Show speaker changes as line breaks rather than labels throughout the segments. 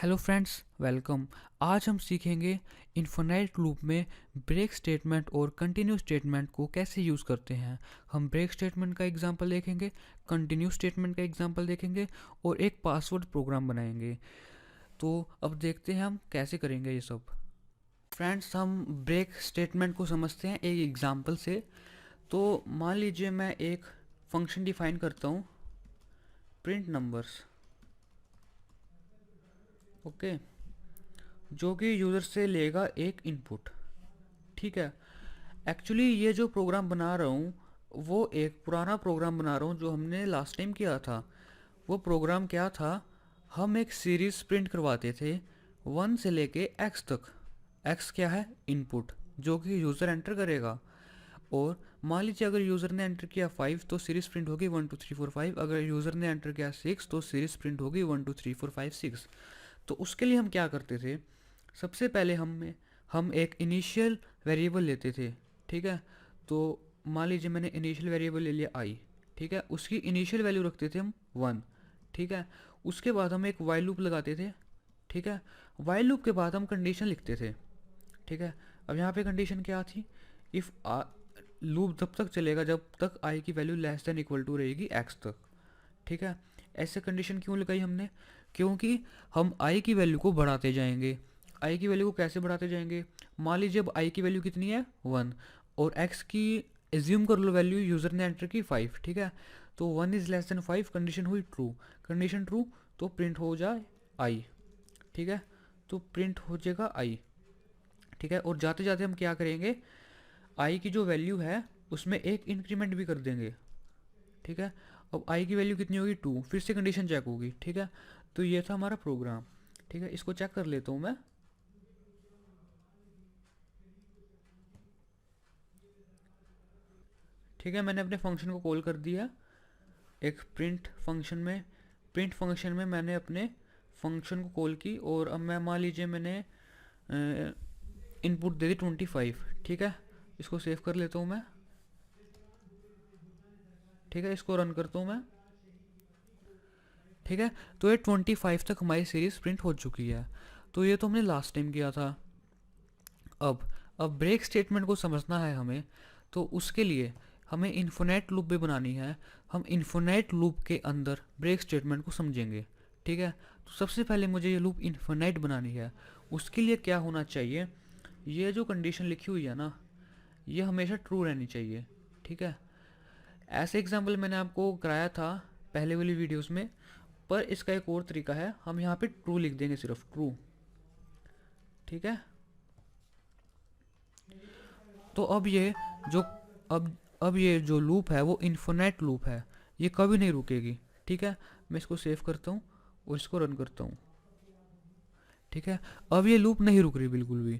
Hello friends, welcome. आज हम सीखेंगे इन्फिनाइट लूप में ब्रेक स्टेटमेंट और कंटिन्यू स्टेटमेंट को कैसे यूज़ करते हैं। हम ब्रेक स्टेटमेंट का एग्जांपल देखेंगे, कंटिन्यू स्टेटमेंट का एग्जांपल देखेंगे और एक पासवर्ड प्रोग्राम बनाएंगे। तो अब देखते हैं हम कैसे करेंगे ये सब। फ्रेंड्स, हम ब्रेक स्टेटमेंट को समझते हैं एक एग्जांपल से। तो मान लीजिए मैं एक फंक्शन डिफाइन करता हूँ, प्रिंट नंबर्स, ओके, जो कि यूज़र से लेगा एक इनपुट। ठीक है। एक्चुअली ये जो प्रोग्राम बना रहा हूँ वो एक पुराना प्रोग्राम बना रहा हूँ जो हमने लास्ट टाइम किया था। वो प्रोग्राम क्या था, हम एक सीरीज प्रिंट करवाते थे 1 से लेके x तक। x क्या है, इनपुट, जो कि यूज़र एंटर करेगा। और मान लीजिए अगर यूज़र ने एंटर किया 5 तो सीरीज प्रिंट होगी 1 2 3 4 5। अगर यूज़र ने एंटर किया 6 तो सीरीज प्रिंट होगी 1 2 3 4 5 6। तो उसके लिए हम क्या करते थे, सबसे पहले हम एक इनिशियल वेरिएबल लेते थे। ठीक है। तो मान लीजिए मैंने इनिशियल वेरिएबल ले लिया आई। ठीक है। उसकी इनिशियल वैल्यू रखते थे हम 1। ठीक है। उसके बाद हम एक वाइल लूप लगाते थे। ठीक है। वाइल लूप के बाद हम कंडीशन लिखते थे। ठीक है। अब यहाँ पे कंडीशन क्या थी, इफ़ लूप तब तक चलेगा जब तक आई की value less than equal to रहेगी एक्स तक। ठीक है। ऐसे कंडीशन क्यों लगाई हमने, क्योंकि हम आई की वैल्यू को बढ़ाते जाएंगे। आई की वैल्यू को कैसे बढ़ाते जाएंगे, मान लीजिए अब आई की वैल्यू कितनी है 1 और एक्स की एज्यूम कर लो वैल्यू यूज़र ने एंटर की 5। ठीक है। तो 1 इज़ लेस देन 5, कंडीशन हुई ट्रू। कंडीशन ट्रू तो प्रिंट हो जाए आई। ठीक है। तो प्रिंट हो जाएगा आई। ठीक है। और जाते जाते हम क्या करेंगे, आई की जो वैल्यू है उसमें एक इंक्रीमेंट भी कर देंगे। ठीक है। अब आई की वैल्यू कितनी होगी 2, फिर से कंडीशन चेक होगी। ठीक है। तो ये था हमारा प्रोग्राम। ठीक है। इसको चेक कर लेता हूँ मैं। ठीक है। मैंने अपने फंक्शन को कॉल कर दिया एक प्रिंट फंक्शन में मैंने अपने फंक्शन को कॉल की। और अब मैं मान लीजिए मैंने इनपुट दे दी 25। ठीक है। इसको सेव कर लेता हूँ मैं। ठीक है। इसको रन करता हूँ मैं। ठीक है। तो ये 25 तक हमारी सीरीज प्रिंट हो चुकी है। तो ये तो हमने लास्ट टाइम किया था। अब अब ब्रेक स्टेटमेंट को समझना है हमें, तो उसके लिए हमें इन्फिनाइट लूप भी बनानी है। हम इन्फिनाइट लूप के अंदर ब्रेक स्टेटमेंट को समझेंगे। ठीक है। तो सबसे पहले मुझे ये लूप इन्फिनाइट बनानी है। उसके लिए क्या होना चाहिए, ये जो कंडीशन लिखी हुई है ना, ये हमेशा ट्रू रहनी चाहिए। ठीक है। ऐसे एग्जाम्पल मैंने आपको कराया था पहले वाली वीडियोस में, पर इसका एक और तरीका है, हम यहाँ पे ट्रू लिख देंगे, सिर्फ ट्रू। ठीक है। तो जो अब ये जो लूप है वो इन्फिनाइट लूप है, ये कभी नहीं रुकेगी। ठीक है। मैं इसको सेव करता हूँ और इसको रन करता हूँ। ठीक है। अब ये लूप नहीं रुक रही बिल्कुल भी।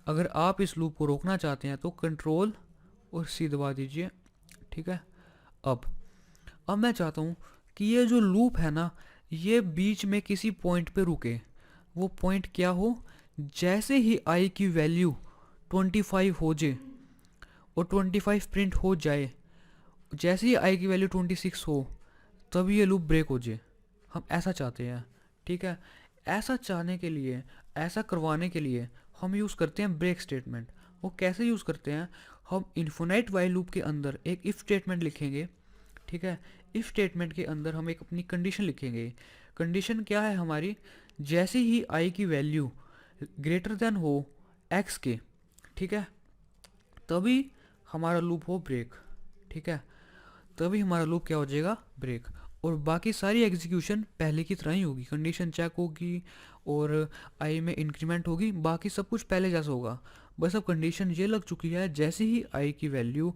अगर आप इस लूप को रोकना चाहते हैं तो कंट्रोल और सी दबा दीजिए। ठीक है। अब अब मैं चाहता हूँ कि ये जो लूप है ना, ये बीच में किसी पॉइंट पे रुके। वो पॉइंट क्या हो, जैसे ही आई की वैल्यू 25 हो जाए और 25 प्रिंट हो जाए, जैसे ही आई की वैल्यू 26 हो तभी ये लूप ब्रेक हो जाए। हम ऐसा चाहते हैं। ठीक है। ऐसा चाहने के लिए, ऐसा करवाने के लिए हम यूज़ करते हैं ब्रेक स्टेटमेंट। वो कैसे यूज़ करते हैं, हम इन्फिनाइट वाइल लूप के अंदर एक इफ़ स्टेटमेंट लिखेंगे। ठीक है। इफ़ स्टेटमेंट के अंदर हम एक अपनी कंडीशन लिखेंगे। कंडीशन क्या है हमारी, जैसे ही आई की वैल्यू ग्रेटर देन हो एक्स के, ठीक है, तभी हमारा लूप हो ब्रेक। ठीक है। तभी हमारा लूप क्या हो जाएगा, ब्रेक। और बाकी सारी एग्जीक्यूशन पहले की तरह ही होगी, कंडीशन चेक होगी और आई में इंक्रीमेंट होगी, बाकी सब कुछ पहले जैसा होगा। बस अब कंडीशन ये लग चुकी है, जैसे ही आई की वैल्यू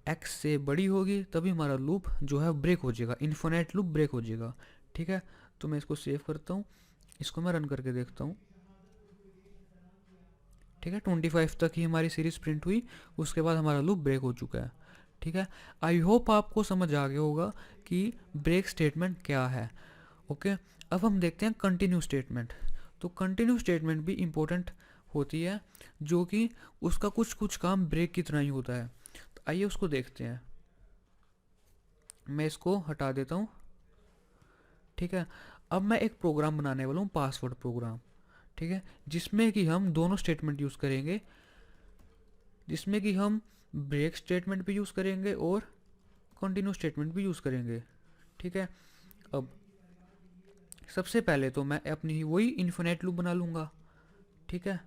एक्स से बड़ी होगी तभी हमारा लूप जो है ब्रेक हो जाएगा, इन्फिनाइट लूप ब्रेक हो जाएगा। ठीक है। तो मैं इसको सेव करता हूँ, इसको मैं रन करके देखता हूँ। ठीक है। 25 तक ही हमारी सीरीज प्रिंट हुई, उसके बाद हमारा लूप ब्रेक हो चुका है। ठीक है। आई होप आपको समझ आ गया होगा कि ब्रेक स्टेटमेंट क्या है। ओके। अब हम देखते हैं कंटिन्यू स्टेटमेंट। तो कंटिन्यू स्टेटमेंट भी इम्पोर्टेंट होती है, जो कि उसका कुछ कुछ काम ब्रेक की तरह ही होता है। तो आइए उसको देखते हैं। मैं इसको हटा देता हूँ। ठीक है। अब मैं एक प्रोग्राम बनाने वाला हूँ, पासवर्ड प्रोग्राम, ठीक है, जिसमें कि हम दोनों स्टेटमेंट यूज़ करेंगे, जिसमें कि हम ब्रेक स्टेटमेंट भी यूज़ करेंगे और कंटिन्यू स्टेटमेंट भी यूज़ करेंगे, ठीक है। अब सबसे पहले तो मैं अपनी वही इन्फिनेट लूप बना लूँगा, ठीक है।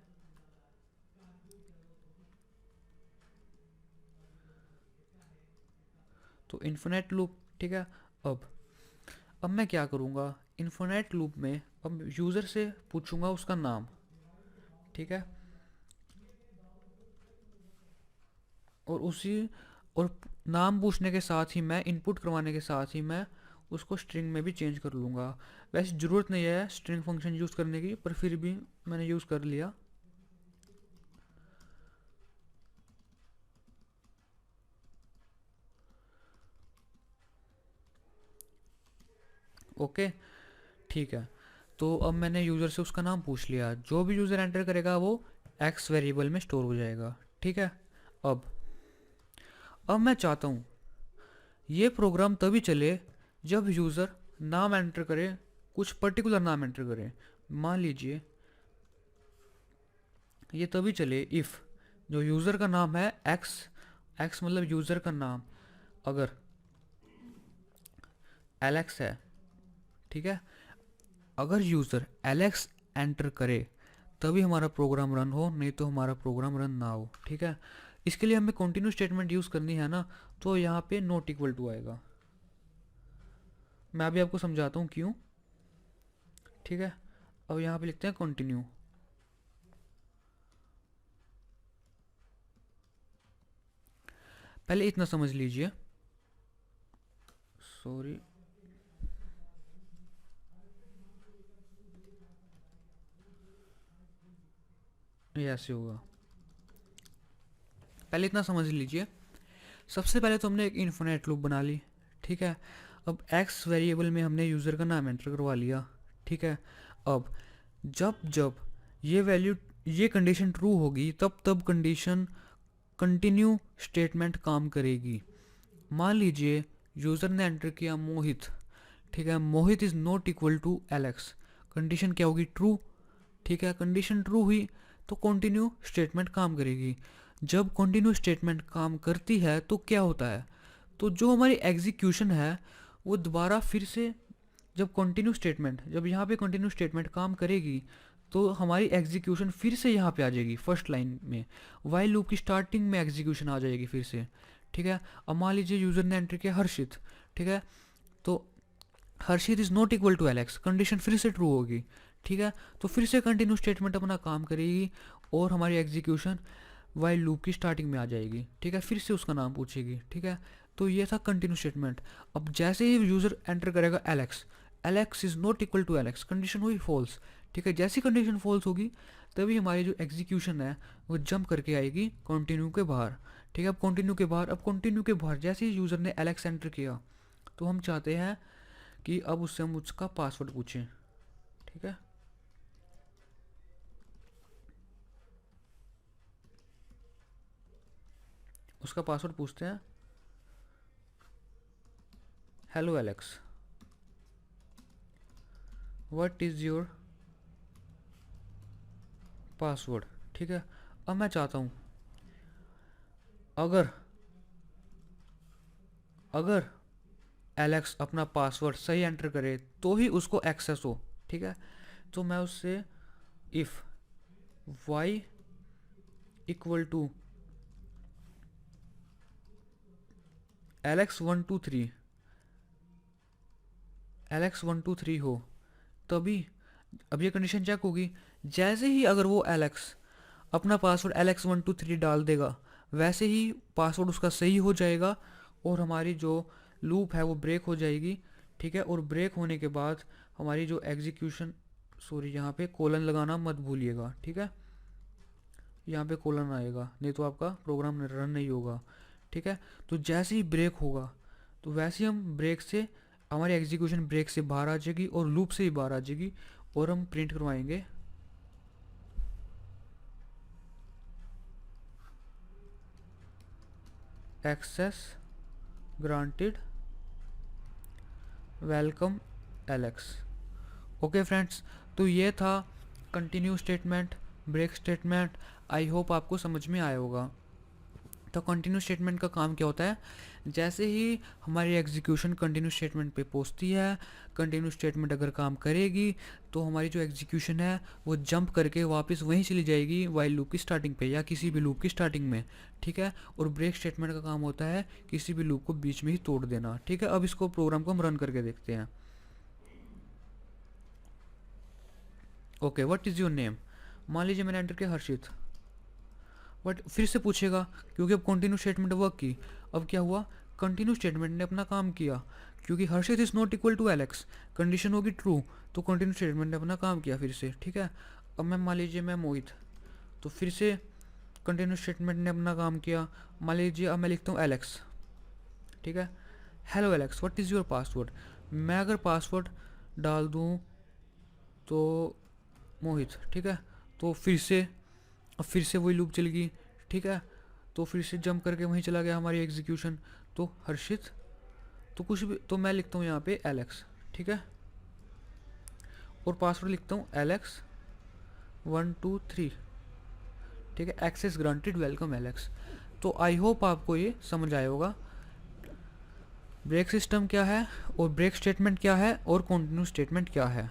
तो इन्फिनेट लूप, ठीक है। अब मैं क्या करूँगा, इन्फिनेट लूप में अब यूज़र से पूछूंगा उसका नाम, ठीक है। और उसी और नाम पूछने के साथ ही मैं इनपुट करवाने के साथ ही मैं उसको स्ट्रिंग में भी चेंज कर लूँगा। वैसे ज़रूरत नहीं है स्ट्रिंग फंक्शन यूज़ करने की, पर फिर भी मैंने यूज़ कर लिया। ओके, ठीक है। तो अब मैंने यूज़र से उसका नाम पूछ लिया, जो भी यूज़र एंटर करेगा वो एक्स वेरिएबल में स्टोर हो जाएगा, ठीक है। अब अब मैं चाहता हूँ ये प्रोग्राम तभी चले जब यूज़र नाम एंटर करे, कुछ पर्टिकुलर नाम एंटर करे। मान लीजिए ये तभी चले इफ़ जो यूज़र का नाम है एक्स, एक्स मतलब यूज़र का नाम, अगर एलेक्स है, ठीक है। अगर यूज़र एलेक्स एंटर करे तभी हमारा प्रोग्राम रन हो, नहीं तो हमारा प्रोग्राम रन ना हो, ठीक है। इसके लिए हमें कंटिन्यू स्टेटमेंट यूज़ करनी है ना, तो यहाँ पे नॉट इक्वल टू आएगा। मैं अभी आपको समझाता हूँ क्यों, ठीक है। अब यहाँ पे लिखते हैं कंटिन्यू। पहले इतना समझ लीजिए, सॉरी, ये ऐसे होगा। पहले इतना समझ लीजिए, सबसे पहले तो हमने एक इन्फिनेट लूप बना ली, ठीक है। अब एक्स वेरिएबल में हमने यूज़र का नाम एंटर करवा लिया, ठीक है। अब जब जब ये वैल्यू, ये कंडीशन ट्रू होगी तब तब कंडीशन कंटिन्यू स्टेटमेंट काम करेगी। मान लीजिए यूज़र ने एंटर किया मोहित, ठीक है, Mohit is not equal to Alex, condition क्या होगी, ट्रू, ठीक है। कंडीशन ट्रू हुई तो कंटिन्यू स्टेटमेंट काम करेगी। जब कंटिन्यू स्टेटमेंट काम करती है तो क्या होता है, तो जो हमारी एग्जीक्यूशन है वो दोबारा फिर से, जब कंटिन्यू स्टेटमेंट, जब यहाँ पे कंटिन्यू स्टेटमेंट काम करेगी तो हमारी एग्जीक्यूशन फिर से यहाँ पे आ जाएगी फर्स्ट लाइन में, वाइल लूप की स्टार्टिंग में एग्जीक्यूशन आ जाएगी फिर से, ठीक है। अब मान लीजिए यूज़र ने एंटर किया हर्षित, ठीक है, तो Harshit is not equal to Alex, condition फिर से ट्रू होगी, ठीक है। तो फिर से कंटिन्यू स्टेटमेंट अपना काम करेगी और हमारी एग्जीक्यूशन वाइल लूप की स्टार्टिंग में आ जाएगी, ठीक है, फिर से उसका नाम पूछेगी, ठीक है। तो ये था कंटिन्यू स्टेटमेंट। अब जैसे ही यूज़र एंटर करेगा Alex, Alex is not equal to Alex, condition हुई फॉल्स, ठीक है। जैसी कंडीशन फॉल्स होगी तभी हमारी जो एग्जीक्यूशन है वो जंप करके आएगी कंटिन्यू के बाहर, ठीक है। अब कंटिन्यू के बाहर, अब कंटिन्यू के बाहर जैसे ही यूज़र ने एलेक्स एंटर किया तो हम चाहते हैं कि अब उससे हम उसका पासवर्ड पूछें, ठीक है। उसका पासवर्ड पूछते हैं, hello Alex, what is your password, ठीक है। अब मैं चाहता हूँ अगर अगर एलेक्स अपना पासवर्ड सही एंटर करे तो ही उसको एक्सेस हो, ठीक है। तो मैं उससे if y equal to Alex 1 2 3, Alex 1 2 3 हो तभी, अब ये कंडीशन चेक होगी। जैसे ही अगर वो एलेक्स अपना पासवर्ड एलेक्स 1 2 3 डाल देगा वैसे ही पासवर्ड उसका सही हो जाएगा और हमारी जो लूप है वो ब्रेक हो जाएगी, ठीक है। और ब्रेक होने के बाद हमारी जो एग्जीक्यूशन, सॉरी यहाँ पे कोलन लगाना मत भूलिएगा, ठीक है, यहाँ पे कोलन आएगा नहीं तो आपका प्रोग्राम रन नहीं होगा, ठीक है। तो जैसे ही ब्रेक होगा तो वैसे ही हम ब्रेक से, हमारी एग्जीक्यूशन ब्रेक से बाहर आ जाएगी और लूप से ही बाहर आ जाएगी और हम प्रिंट करवाएंगे access granted welcome Alex. Okay friends, तो ये था continue statement, break statement. I hope आपको समझ में आया होगा। तो कंटिन्यू स्टेटमेंट का काम क्या होता है, जैसे ही हमारी एग्जीक्यूशन कंटिन्यू स्टेटमेंट पे पहुंचती है, कंटिन्यू स्टेटमेंट अगर काम करेगी तो हमारी जो एग्जीक्यूशन है वो जंप करके वापस वहीं चली जाएगी वाइल लूप की स्टार्टिंग पे या किसी भी लूप की स्टार्टिंग में, ठीक है। और ब्रेक स्टेटमेंट का काम होता है किसी भी लूप को बीच में ही तोड़ देना, ठीक है। अब इसको प्रोग्राम को हम रन करके देखते हैं। Okay, what is your name, मान लीजिए मैंने एंटर किया हर्षित, बट फिर से पूछेगा क्योंकि अब कंटिन्यू स्टेटमेंट वर्क की। अब क्या हुआ, कंटिन्यू स्टेटमेंट ने अपना काम किया, क्योंकि Harshit is not equal to Alex, condition होगी ट्रू, तो कंटिन्यू स्टेटमेंट ने अपना काम किया फिर से, ठीक है। अब मैं मान लीजिए मैं मोहित, तो फिर से कंटिन्यू स्टेटमेंट ने अपना काम किया। मान लीजिए अब मैं लिखता हूँ एलेक्स, ठीक है। Hello Alex, what is your password, मैं अगर पासवर्ड डाल दूँ तो मोहित, ठीक है। तो फिर से अब फिर से वही लूप चल गई, ठीक है। तो फिर से जंप करके वहीं चला गया हमारी एग्जीक्यूशन। तो हर्षित, तो कुछ भी, तो मैं लिखता हूँ यहाँ पे एलेक्स, ठीक है। और पासवर्ड लिखता हूँ एलेक्स 123, ठीक है। Access granted, welcome Alex. तो आई होप आपको ये समझ आया होगा ब्रेक सिस्टम क्या है और ब्रेक स्टेटमेंट क्या है और कंटिन्यू स्टेटमेंट क्या है।